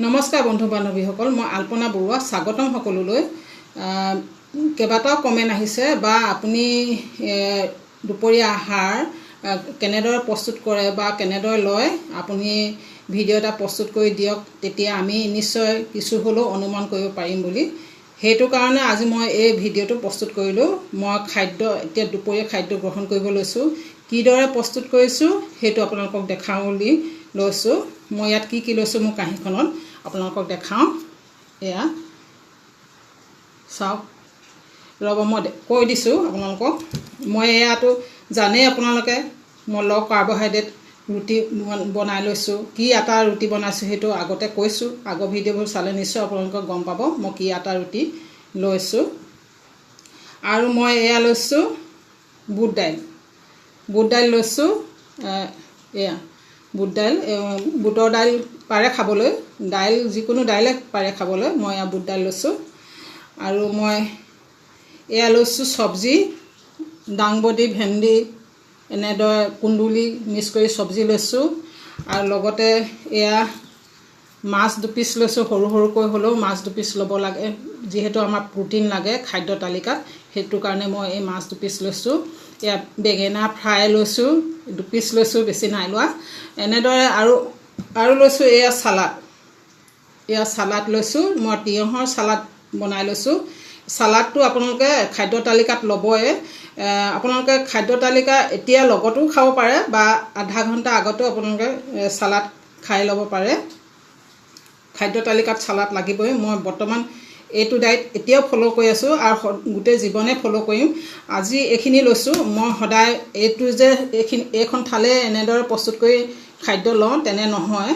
নমস্কাৰ বন্ধু বান্ধৱীসকল, মই আল্পনা বৰুৱা স্বাগতম সকলোলৈ। কেইবাটাও কমেণ্ট আহিছে বা আপুনি দুপৰীয়া আহাৰ কেনেদৰে প্ৰস্তুত কৰে বা কেনেদৰে লয় আপুনি ভিডিঅ' এটা প্ৰস্তুত কৰি দিয়ক, তেতিয়া আমি নিশ্চয় কিছু হ'লেও অনুমান কৰিব পাৰিম বুলি। সেইটো কাৰণে আজি মই এই ভিডিঅ'টো প্ৰস্তুত কৰিলোঁ। মই এতিয়া দুপৰীয়া খাদ্য গ্ৰহণ কৰিব লৈছোঁ। কিদৰে প্ৰস্তুত কৰিছোঁ সেইটো আপোনালোকক দেখাওঁ বুলি লৈছোঁ। মই ইয়াত কি লৈছোঁ মোৰ কাঁহীখনত আপোনালোকক দেখাওঁ। এয়া চাওক, ৰ'ব মই কৈ দিছোঁ আপোনালোকক। মই এয়াটো জানেই আপোনালোকে, মই ল' কাৰ্বহাইড্ৰেট ৰুটি বনাই লৈছোঁ। কি আটা ৰুটি বনাইছোঁ সেইটো আগতে কৈছোঁ। আগৰ ভিডিঅ'বোৰ চালে নিশ্চয় আপোনালোকে গম পাব মই কি আটা ৰুটি লৈছোঁ। আৰু মই এয়া লৈছোঁ বুট দাইল লৈছোঁ। এয়া বুটৰ দাইল পাৰে খাবলৈ, দাইল যিকোনো দাইলে পাৰে খাবলৈ। মই এয়া বুট দাইল লৈছোঁ। আৰু মই এয়া লৈছোঁ চব্জি, দাংবডি, ভেন্দি, এনেদৰে কুন্দুলি মিক্স কৰি চব্জি লৈছোঁ। আৰু লগতে এয়া মাছ 2 পিচ লৈছোঁ। সৰু সৰুকৈ হ'লেও মাছ 2 পিচ ল'ব লাগে, যিহেতু আমাৰ প্ৰ'টিন লাগে খাদ্য তালিকাত। সেইটো কাৰণে মই এই মাছ 2 পিচ লৈছোঁ। এয়া বেঙেনা ফ্ৰাই লৈছোঁ, 2 পিচ লৈছোঁ, বেছি নাই লোৱা। এনেদৰে আৰু লৈছোঁ এয়া চালাড লৈছোঁ। মই তিয়ঁহৰ চালাড বনাই লৈছোঁ। চালাডটো আপোনালোকে খাদ্য তালিকাত ল'বই। আপোনালোকে খাদ্য তালিকা এতিয়া লগতো খাব পাৰে বা আধা ঘণ্টা আগতেও আপোনালোকে চালাড খাই ল'ব পাৰে। খাদ্য তালিকাত চালাড লাগিবই। মই বৰ্তমান এইটো ডায়েট এতিয়াও ফ'ল' কৰি আছোঁ আৰু গোটেই জীৱনে ফ'ল' কৰিম। আজি এইখিনি লৈছোঁ। মই সদায় এইখন থালে এনেদৰে প্ৰস্তুত কৰি খাদ্য লওঁ তেনে নহয়,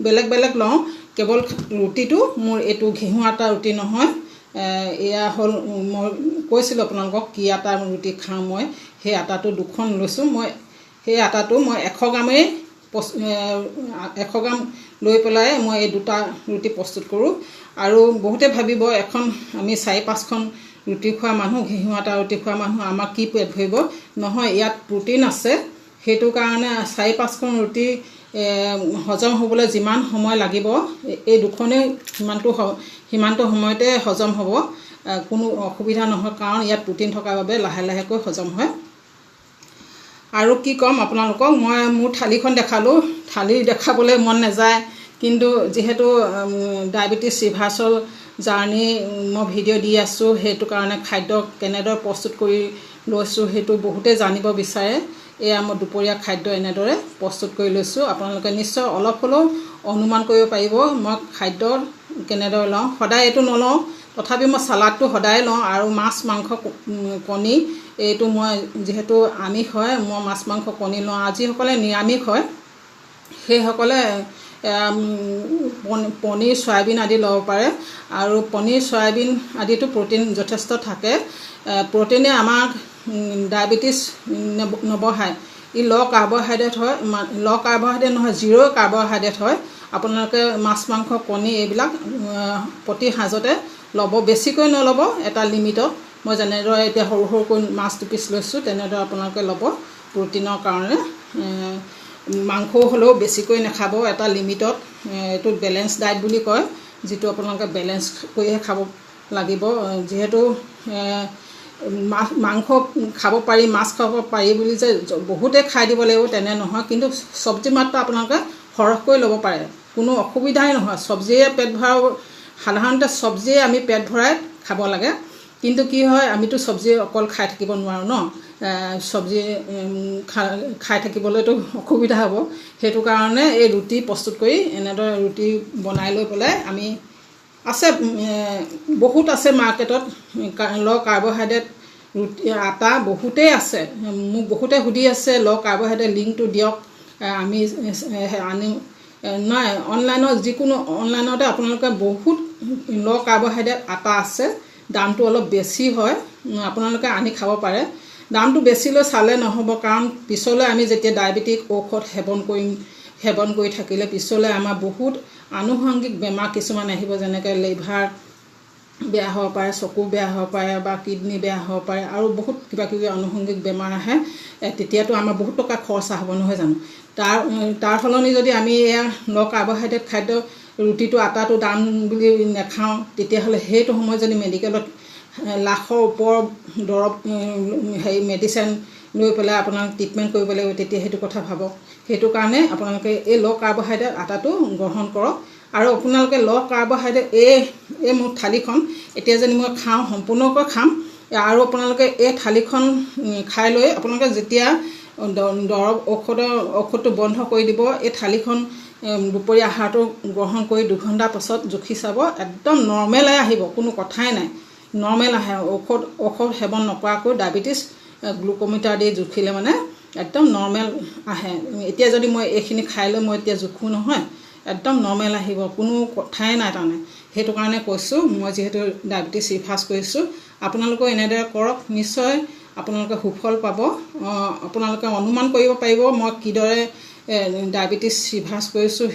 বেলেগ বেলেগ লওঁ। কেৱল ৰুটিটো মোৰ এইটো ঘেঁহু আটা ৰুটি নহয়। এয়া হ'ল, মই কৈছিলোঁ আপোনালোকক কি আটা ৰুটি খাওঁ মই। সেই আটাটো 2খন লৈছোঁ। সেই আটাটো মই 100 গ্ৰাম লৈ পেলাই মই এই 2টা ৰুটি প্ৰস্তুত কৰোঁ। আৰু বহুতে ভাবিব এখন আমি 4-5খন ৰুটি খোৱা মানুহ, ঘেঁহু আটা ৰুটি খোৱা মানুহ, আমাক কি পেট ভৰিব। নহয়, ইয়াত প্ৰ'টিন আছে। সেইটো কাৰণে 4-5খন ৰুটি হজম হ'বলৈ যিমান সময় লাগিব, এই 2খনেই সিমানটো সময়তে হজম হ'ব। কোনো অসুবিধা নহয়, কাৰণ ইয়াত প্ৰ'টিন থকাৰ বাবে লাহে লাহেকৈ হজম হয়। আৰু কি ক'ম আপোনালোকক, মই মোৰ থালিখন দেখালোঁ। থালি দেখাবলৈ মন নাযায়, কিন্তু যিহেতু ডায়েবেটিছ ৰিভাৰ্চল জাৰ্ণি মই ভিডিঅ' দি আছোঁ, সেইটো কাৰণে খাদ্য কেনেদৰে প্ৰস্তুত কৰি লৈছোঁ সেইটো বহুতেই জানিব বিচাৰে। এয়া মই দুপৰীয়া খাদ্য এনেদৰে প্ৰস্তুত কৰি লৈছোঁ। আপোনালোকে নিশ্চয় অলপ হ'লেও অনুমান কৰিব পাৰিব মই খাদ্য কেনেদৰে লওঁ। সদায় এইটো নলওঁ, তথাপি মই চালাডটো সদায় লওঁ। আৰু মাছ, মাংস, কণী, এইটো মই যিহেতু আমিষ হয়, মই মাছ, মাংস, কণী লওঁ। যিসকলে নিৰামিষ হয় সেইসকলে পনীৰ, চয়াবিন আদি ল'ব পাৰে। আৰু পনীৰ, চয়াবিন আদিতো প্ৰ'টিন যথেষ্ট থাকে। প্ৰ'টিনে আমাক ডায়েবেটিছ নবঢ়ায়। ই ল' কাৰ্বহাইড্ৰেট হয়, ল' কাৰ্বহাইড্ৰেট নহয়, 0 কাৰ্বহাইড্ৰেট হয়। আপোনালোকে মাছ, মাংস, কণী এইবিলাক প্ৰতি সাঁজতে ল'ব, বেছিকৈ নল'ব, এটা লিমিটত। মই যেনেদৰে এতিয়া সৰু সৰুকৈ মাছ 2 পিচ লৈছোঁ, তেনেদৰে আপোনালোকে ল'ব প্ৰ'টিনৰ কাৰণে। মাংসও হ'লেও বেছিকৈ নাখাব, এটা লিমিটত। এইটো বেলেঞ্চ ডায়েট বুলি কয়, যিটো আপোনালোকে বেলেঞ্চ কৰিহে খাব লাগিব। যিহেতু মাংস খাব পাৰি, মাছ খাব পাৰি বুলি যে বহুতে খাই দিব লাগিব তেনে নহয়। কিন্তু চব্জি মাত্ৰ আপোনালোকে সৰহকৈ ল'ব পাৰে, কোনো অসুবিধাই নহয়। চব্জিয়ে পেট ভৰাব, সাধাৰণতে চব্জিয়ে আমি পেট ভৰাই খাব লাগে। কিন্তু কি হয়, আমিতো চব্জি অকল খাই থাকিব নোৱাৰোঁ ন। চব্জি খাই থাকিবলৈতো অসুবিধা হ'ব। সেইটো কাৰণে এই ৰুটি প্ৰস্তুত কৰি এনেদৰে ৰুটি বনাই লৈ পেলাই আমি বহুত আছে মাৰ্কেটত ল' কাৰ্বহাইড্ৰেট ৰুটি আটা বহুতেই আছে। মোক বহুতে সুধি আছে ল' কাৰ্বহাইড্ৰেট লিংকটো দিয়ক, আমি আনিম। নাই, অনলাইনতে আপোনালোকে বহুত ল' কাৰ্বহাইড্ৰেট আটা আছে। দামটো অলপ বেছি হয়, আপোনালোকে আনি খাব পাৰে। দামটো বেছি লৈ চালে নহ'ব, কাৰণ পিছলৈ আমি যেতিয়া ডায়েবেটিক ঔষধ সেৱন কৰি থাকিলে পিছলৈ আমাৰ বহুত আনুষংগিক বেমাৰ কিছুমান আহিব, যেনেকৈ লিভাৰ বেয়া হ'ব পাৰে, চকু বেয়া হ'ব পাৰে বা কিডনী বেয়া হ'ব পাৰে, আৰু বহুত কিবা কিবি আনুষংগিক বেমাৰ আহে। তেতিয়াতো আমাৰ বহুত টকা খৰচা হ'ব, নহয় জানো। তাৰ সলনি যদি আমি এয়া ল' কাৰ্বহাইড্ৰেট খাদ্য ৰুটিটো আটাটো দাম বুলি নাখাওঁ তেতিয়াহ'লে সেইটো সময়ত যদি মেডিকেলত লাখৰ ওপৰ দৰৱ মেডিচিন লৈ পেলাই আপোনালোকে ট্ৰিটমেণ্ট কৰিব লাগিব তেতিয়া সেইটো কথা ভাবক সেইটো কাৰণে আপোনালোকে এই ল' কাৰ্বহাইড্ৰেট আটাটো গ্ৰহণ কৰক আৰু আপোনালোকে ল' কাৰ্বহাইড্ৰেট এই মোৰ থালিখন এতিয়া যদি মই খাওঁ সম্পূৰ্ণকৈ খাম আৰু আপোনালোকে এই থালিখন খাই লৈ আপোনালোকে যেতিয়া দৰৱ ঔষধটো বন্ধ কৰি দিব এই থালিখন দুপৰীয়া আহাৰটো গ্ৰহণ কৰি 2 ঘণ্টাৰ পাছত জুখি চাব একদম নৰ্মেলাই আহিব কোনো কথাই নাই নৰ্মেল আহে ঔষধ সেৱন নকৰাকৈ ডায়েবেটিছ গ্লুকোমিটাৰ দি জুখিলে মানে একদম নৰ্মেল আহে এতিয়া যদি মই এইখিনি খাই লৈ মই এতিয়া জুখোঁ নহয় একদম নৰ্মেল আহিব কোনো কথাই নাই তাৰমানে সেইটো কাৰণে কৈছোঁ মই যিহেতু ডায়েবেটিছ ৰিভাৰ্ছ কৰিছোঁ আপোনালোকেও এনেদৰে কৰক নিশ্চয় আপোনালোকে সুফল পাব আপোনালোকে অনুমান কৰিব পাৰিব মই কিদৰে ডায়েবেটিছ ৰিভাৰ্ছ কৰিছোঁ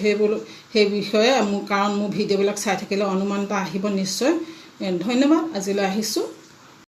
সেই বিষয়ে কাৰণ মোৰ ভিডিঅ'বিলাক চাই থাকিলে অনুমান এটা আহিব নিশ্চয় ধন্যবাদ আজিলৈ আহিছোঁ